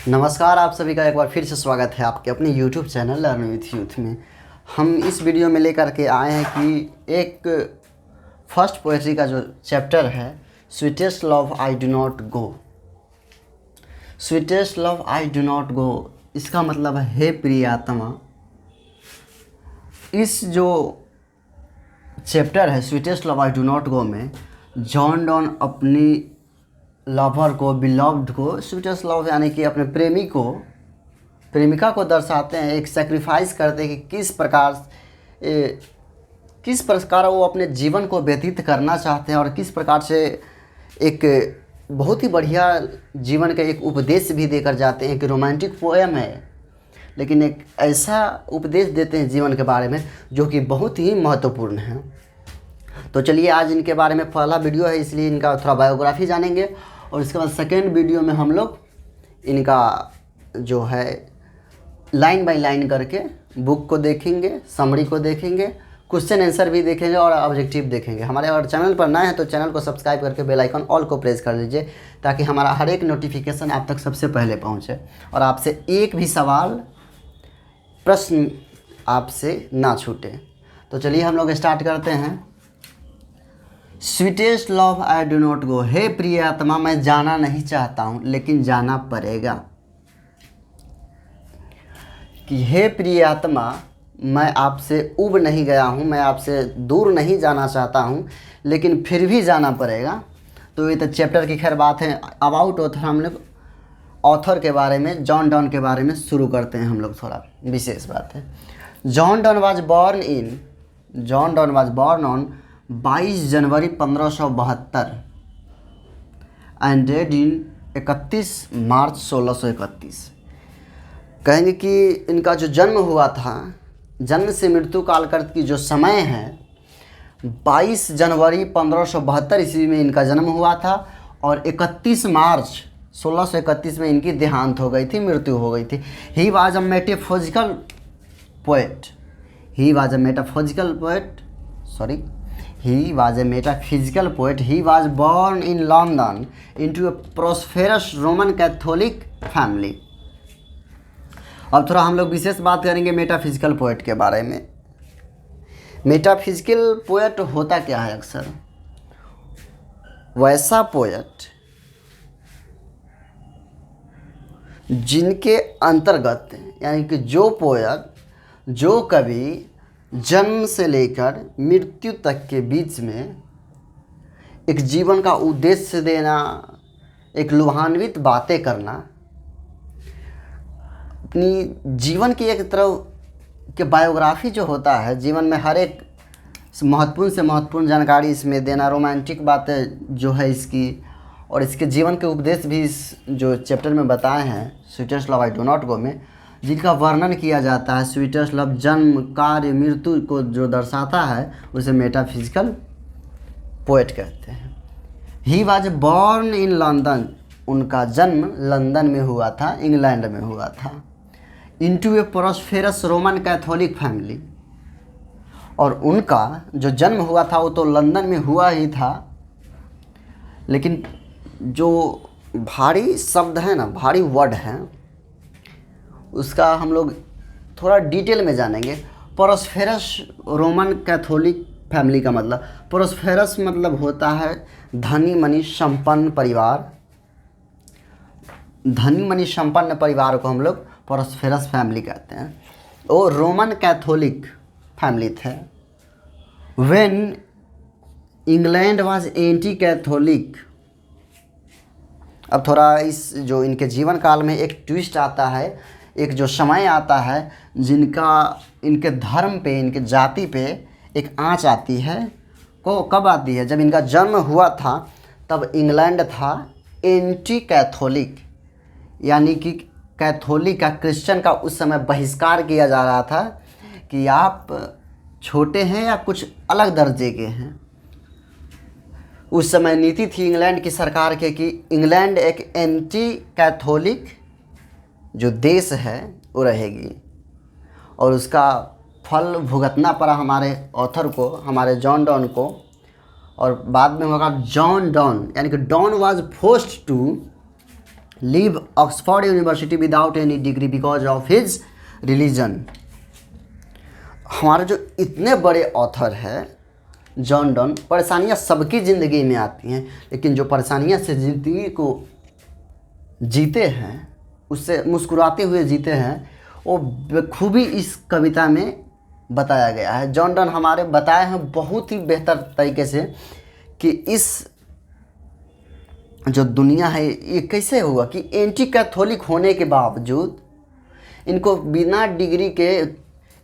नमस्कार, आप सभी का एक बार फिर से स्वागत है आपके अपने YouTube channel learn with youth में। हम इस वीडियो में लेकर के आए हैं कि एक फर्स्ट पोएट्री का जो चैप्टर है, sweetest love I do not go. Sweetest love I do not गो, इसका मतलब है हे प्रियात्मा। इस जो चैप्टर है sweetest love I do not गो में जॉन डॉन अपनी लवर को, बिलव्ड को, स्वीटेस्ट लव यानी कि अपने प्रेमिका को दर्शाते हैं। एक सेक्रीफाइस करते हैं कि किस प्रकार वो अपने जीवन को व्यतीत करना चाहते हैं और किस प्रकार से एक बहुत ही बढ़िया जीवन का एक उपदेश भी देकर जाते हैं कि रोमांटिक पोएम है, लेकिन एक ऐसा उपदेश देते हैं जीवन के बारे में जो कि बहुत ही महत्वपूर्ण है। तो चलिए, आज इनके बारे में पहला वीडियो है, इसलिए इनका थोड़ा बायोग्राफी जानेंगे और इसके बाद सेकेंड वीडियो में हम लोग इनका जो है लाइन बाय लाइन करके बुक को देखेंगे, समरी को देखेंगे, क्वेश्चन आंसर भी देखेंगे और ऑब्जेक्टिव देखेंगे। हमारे अगर चैनल पर नए हैं तो चैनल को सब्सक्राइब करके बेल आइकन ऑल को प्रेस कर लीजिए ताकि हमारा हर एक नोटिफिकेशन आप तक सबसे पहले पहुंचे और आपसे एक भी सवाल, प्रश्न आपसे ना छूटे। तो चलिए हम लोग स्टार्ट करते हैं। Sweetest love I do not go, हे प्रियतमा मैं जाना नहीं चाहता हूँ लेकिन जाना पड़ेगा। कि हे प्रियतमा मैं आपसे उब नहीं गया हूँ, मैं आपसे दूर नहीं जाना चाहता हूँ लेकिन फिर भी जाना पड़ेगा। तो ये तो चैप्टर की खैर बात है। अबाउट ऑथर हम लोग ऑथर के बारे में, जॉन डॉन के बारे में शुरू करते हैं हम लोग। थोड़ा विशेष बात है। John Donne was born on 22 January 1572 and dead in 31 March 1631। कहेंगे कि इनका जो जन्म हुआ था, जन्म से मृत्यु काल तक की जो समय है, 22 जनवरी 1572 ईस्वी में इनका जन्म हुआ था और 31 मार्च 1631 में इनकी देहांत हो गई थी, मृत्यु हो गई थी। He was a metaphysical poet. He was a born in London into a prosperous Roman Catholic family. अब थोड़ा हम लोग विशेष बात करेंगे मेटाफिजिकल पोएट के बारे में। मेटाफिजिकल पोएट होता क्या है? अक्सर वैसा पोएट जिनके अंतर्गत, यानी कि जो पोएट, जो कवि जन्म से लेकर मृत्यु तक के बीच में एक जीवन का उद्देश्य देना, एक लुभान्वित बातें करना, अपनी जीवन की एक तरह के बायोग्राफी जो होता है, जीवन में हर एक महत्वपूर्ण से महत्वपूर्ण जानकारी इसमें देना, रोमांटिक बातें जो है इसकी, और इसके जीवन के उपदेश भी इस जो चैप्टर में बताए हैं sweetest love I do not गो में, जिनका वर्णन किया जाता है। स्वीटेस्ट लव जन्म, कार्य, मृत्यु को जो दर्शाता है उसे मेटाफिजिकल पोएट कहते हैं। He was born in London, उनका जन्म लंदन में हुआ था, इंग्लैंड में हुआ था। इनटू ए प्रॉस्पेरस रोमन कैथोलिक फैमिली, और उनका जो जन्म हुआ था वो तो लंदन में हुआ ही था, लेकिन जो भारी शब्द है ना, भारी वर्ड है, उसका हम लोग थोड़ा डिटेल में जानेंगे। प्रॉस्पेरस रोमन कैथोलिक फैमिली का मतलब, प्रॉस्पेरस मतलब होता है धनी मनी संपन्न परिवार। धनी मनी संपन्न परिवार को हम लोग प्रॉस्पेरस फैमिली कहते हैं। वो रोमन कैथोलिक फैमिली थे। When England was anti Catholic. अब थोड़ा इस जो इनके जीवन काल में एक ट्विस्ट आता है, एक जो समय आता है जिनका इनके धर्म पे, इनके जाति पे एक आँच आती है। को कब आती है? जब इनका जन्म हुआ था तब इंग्लैंड था एंटी कैथोलिक, यानी कि कैथोलिक का, क्रिश्चियन का उस समय बहिष्कार किया जा रहा था कि आप छोटे हैं या कुछ अलग दर्जे के हैं। उस समय नीति थी इंग्लैंड की सरकार के कि इंग्लैंड एक एंटी कैथोलिक जो देश है वो रहेगी, और उसका फल भुगतना पड़ा हमारे ऑथर को, हमारे जॉन डॉन को। और बाद में होगा जॉन डॉन, यानी कि Donne was forced to leave Oxford University without any degree because of his religion. हमारे जो इतने बड़े ऑथर हैं जॉन डॉन, परेशानियां सबकी ज़िंदगी में आती हैं, लेकिन जो परेशानियां से ज़िंदगी को जीते हैं, उससे मुस्कुराते हुए जीते हैं, वो बखूबी इस कविता में बताया गया है। जॉन डॉन हमारे बताए हैं बहुत ही बेहतर तरीके से कि इस जो दुनिया है ये कैसे हुआ कि एंटी कैथोलिक होने के बावजूद इनको बिना डिग्री के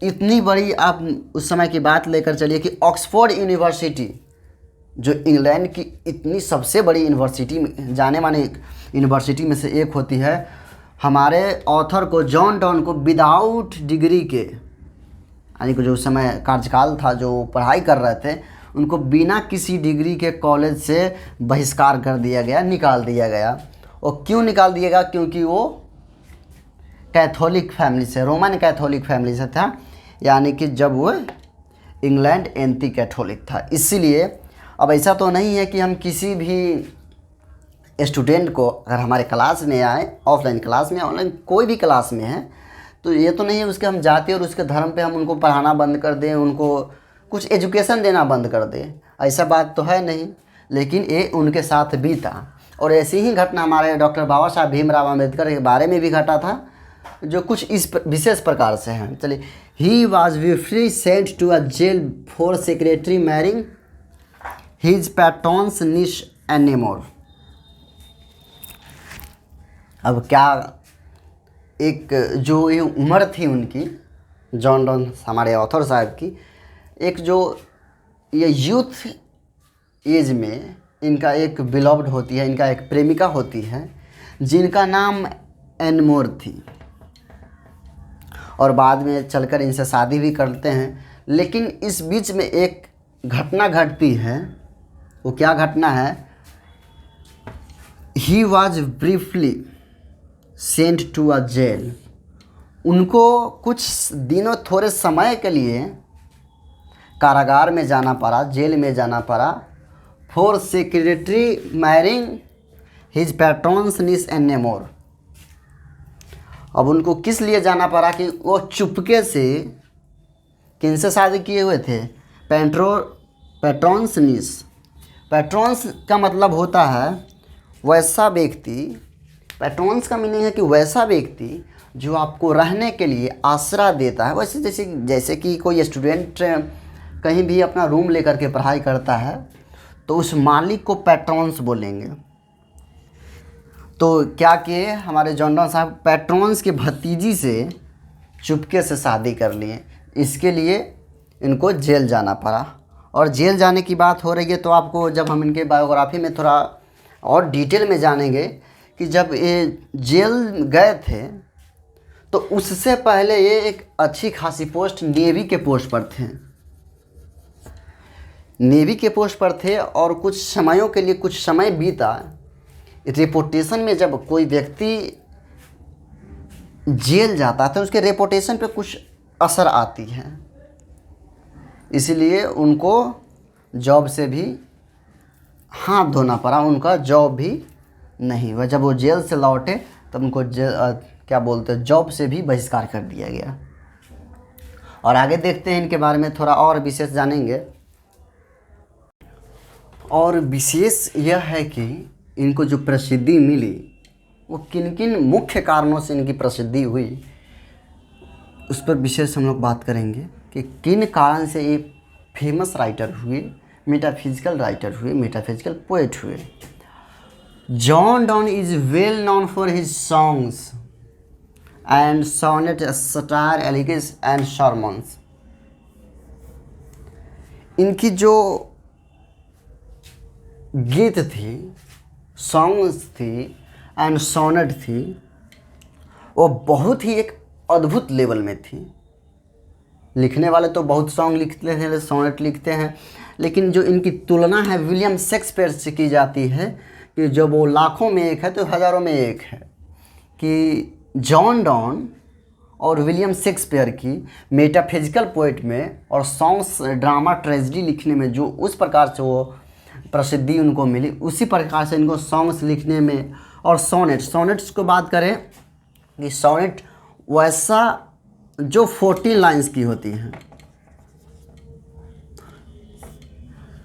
इतनी बड़ी, आप उस समय की बात लेकर चलिए कि ऑक्सफोर्ड यूनिवर्सिटी जो इंग्लैंड की इतनी सबसे बड़ी यूनिवर्सिटी, जाने माने यूनिवर्सिटी में से एक होती है, हमारे ऑथर को जॉन डॉन को विदाउट डिग्री के, यानी कि जो उस समय कार्यकाल था, जो पढ़ाई कर रहे थे, उनको बिना किसी डिग्री के कॉलेज से बहिष्कार कर दिया गया, निकाल दिया गया। और क्यों निकाल दिया गया? क्योंकि वो कैथोलिक फैमिली से, रोमन कैथोलिक फैमिली से था, यानी कि जब वो इंग्लैंड एंटी कैथोलिक था। इसीलिए अब ऐसा तो नहीं है कि हम किसी भी स्टूडेंट को अगर हमारे क्लास में आए, ऑफलाइन क्लास में, ऑनलाइन कोई भी क्लास में है, तो ये तो नहीं है उसके हम जाति और उसके धर्म पे हम उनको पढ़ाना बंद कर दें, उनको कुछ एजुकेशन देना बंद कर दें, ऐसा बात तो है नहीं। लेकिन ये उनके साथ भी था। और ऐसी ही घटना हमारे डॉक्टर बाबा साहब भीमराव अम्बेडकर के बारे में भी घटा था, जो कुछ इस विशेष प्रकार से हैं। चलिए, he was briefly sent to a jail for secretary marrying his patron's niece anymore. अब क्या एक जो ये उम्र थी उनकी, जॉन डॉन हमारे ऑथर साहब की, एक जो ये यूथ एज में इनका एक बिलव्ड होती है, इनका एक प्रेमिका होती है जिनका नाम एनमोर थी, और बाद में चलकर इनसे शादी भी करते हैं। लेकिन इस बीच में एक घटना घटती है। वो क्या घटना है? He was briefly sent to a jail. उनको कुछ दिनों, थोड़े समय के लिए कारागार में जाना पड़ा, जेल में जाना पड़ा, for secretary marrying his patrons निस एनीमोर। अब उनको किस लिए जाना पड़ा कि वो चुपके से किनसे शादी किए हुए थे? पैट्रॉन्स निस। पैट्रॉन्स का मतलब होता है वैसा व्यक्ति, पैट्रॉन्स का मीनिंग है कि वैसा व्यक्ति जो आपको रहने के लिए आसरा देता है। वैसे जैसे कि कोई स्टूडेंट कहीं भी अपना रूम लेकर के पढ़ाई करता है तो उस मालिक को पैट्रॉन्स बोलेंगे। तो क्या किए हमारे जॉन डॉन साहब? पैट्रॉन्स के भतीजी से चुपके से शादी कर लिए। इसके लिए इनको जेल जाना पड़ा। और जेल जाने की बात हो रही है तो आपको जब हम इनके बायोग्राफी में थोड़ा और डिटेल में जानेंगे कि जब ये जेल गए थे तो उससे पहले ये एक अच्छी खासी पोस्ट, नेवी के पोस्ट पर थे। नेवी के पोस्ट पर थे और कुछ समयों के लिए, कुछ समय बीता, रेपुटेशन में जब कोई व्यक्ति जेल जाता है तो उसके रेपुटेशन पे कुछ असर आती है, इसलिए उनको जॉब से भी हाथ धोना पड़ा। उनका जॉब भी नहीं हुआ। जब वो जेल से लौटे तब उनको क्या बोलते हैं, जॉब से भी बहिष्कार कर दिया गया। और आगे देखते हैं इनके बारे में, थोड़ा और विशेष जानेंगे। और विशेष यह है कि इनको जो प्रसिद्धि मिली वो किन किन मुख्य कारणों से इनकी प्रसिद्धि हुई, उस पर विशेष हम लोग बात करेंगे कि किन कारण से ये फेमस राइटर हुए, मेटाफिजिकल राइटर हुए, मेटाफिजिकल पोएट हुए। John Donne is well known for his songs and sonnet, satire, elegies and sermons. इनकी जो गीत थी, सॉन्ग्स थी एंड सोनेट थी, वो बहुत ही एक अद्भुत लेवल में थी। लिखने वाले तो बहुत सॉन्ग लिखते हैं, सोनेट लिखते हैं, लेकिन जो इनकी तुलना है विलियम शेक्सपियर से की जाती है कि जो वो लाखों में एक है तो हज़ारों में एक है, कि जॉन डॉन और विलियम शेक्सपियर की मेटाफिजिकल पोएट में और सॉन्ग्स, ड्रामा, ट्रेजेडी लिखने में जो उस प्रकार से वो प्रसिद्धि उनको मिली, उसी प्रकार से इनको सॉन्ग्स लिखने में और सोनेट्स को बात करें कि सोनेट वैसा जो 14 लाइन्स की होती हैं,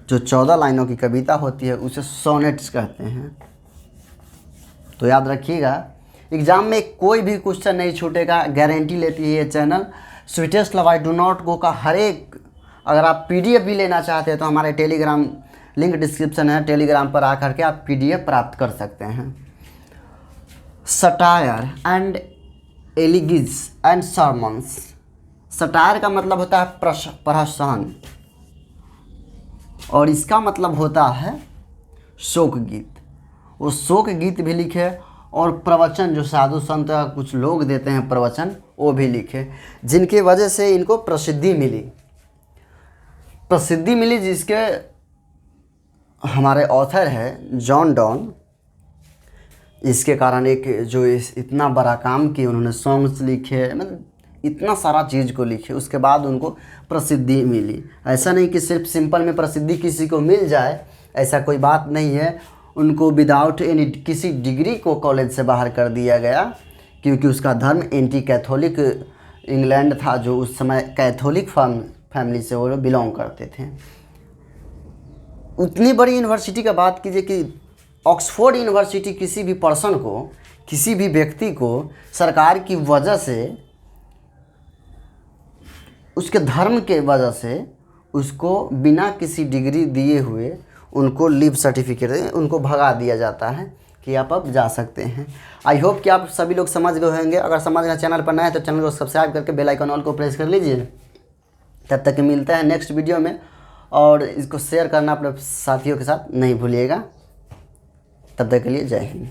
जो 14 लाइनों की कविता होती है उसे सोनेट्स कहते हैं। तो याद रखिएगा, एग्जाम में कोई भी क्वेश्चन नहीं छूटेगा, गारंटी लेती है ये channel. Sweetest love I do not गो का हर एक, अगर आप पीडीएफ भी लेना चाहते हैं तो हमारे टेलीग्राम लिंक डिस्क्रिप्शन है, टेलीग्राम पर आकर के आप पीडीएफ प्राप्त कर सकते हैं। Satire and elegies and sermons. Satire का मतलब होता है प्रहसन और इसका मतलब होता है शोक गीत। वो शोक गीत भी लिखे और प्रवचन, जो साधु संत कुछ लोग देते हैं प्रवचन, वो भी लिखे, जिनकी वजह से इनको प्रसिद्धि मिली, जिसके हमारे ऑथर है जॉन डॉन। इसके कारण एक जो इतना बड़ा काम किए, उन्होंने सॉन्ग्स लिखे, मतलब इतना सारा चीज़ को लिखे, उसके बाद उनको प्रसिद्धि मिली। ऐसा नहीं कि सिर्फ सिंपल में प्रसिद्धि किसी को मिल जाए, ऐसा कोई बात नहीं है। उनको विदाउट एनी किसी डिग्री को कॉलेज से बाहर कर दिया गया, क्योंकि उसका धर्म एंटी कैथोलिक इंग्लैंड था, जो उस समय कैथोलिक फैमिली से वो बिलोंग करते थे। उतनी बड़ी यूनिवर्सिटी का बात कीजिए कि ऑक्सफोर्ड यूनिवर्सिटी किसी भी पर्सन को, किसी भी व्यक्ति को सरकार की वजह से, उसके धर्म के वजह से उसको बिना किसी डिग्री दिए हुए उनको लीव सर्टिफिकेट, उनको भगा दिया जाता है कि आप अब जा सकते हैं। आई होप कि आप सभी लोग समझ गए होंगे। अगर समझ गए, चैनल पर नए हैं तो चैनल को सब्सक्राइब करके बेल आइकन ऑल को प्रेस कर लीजिए। तब तक मिलते हैं नेक्स्ट वीडियो में, और इसको शेयर करना अपने साथियों के साथ नहीं भूलिएगा। तब तक के लिए जय हिंद।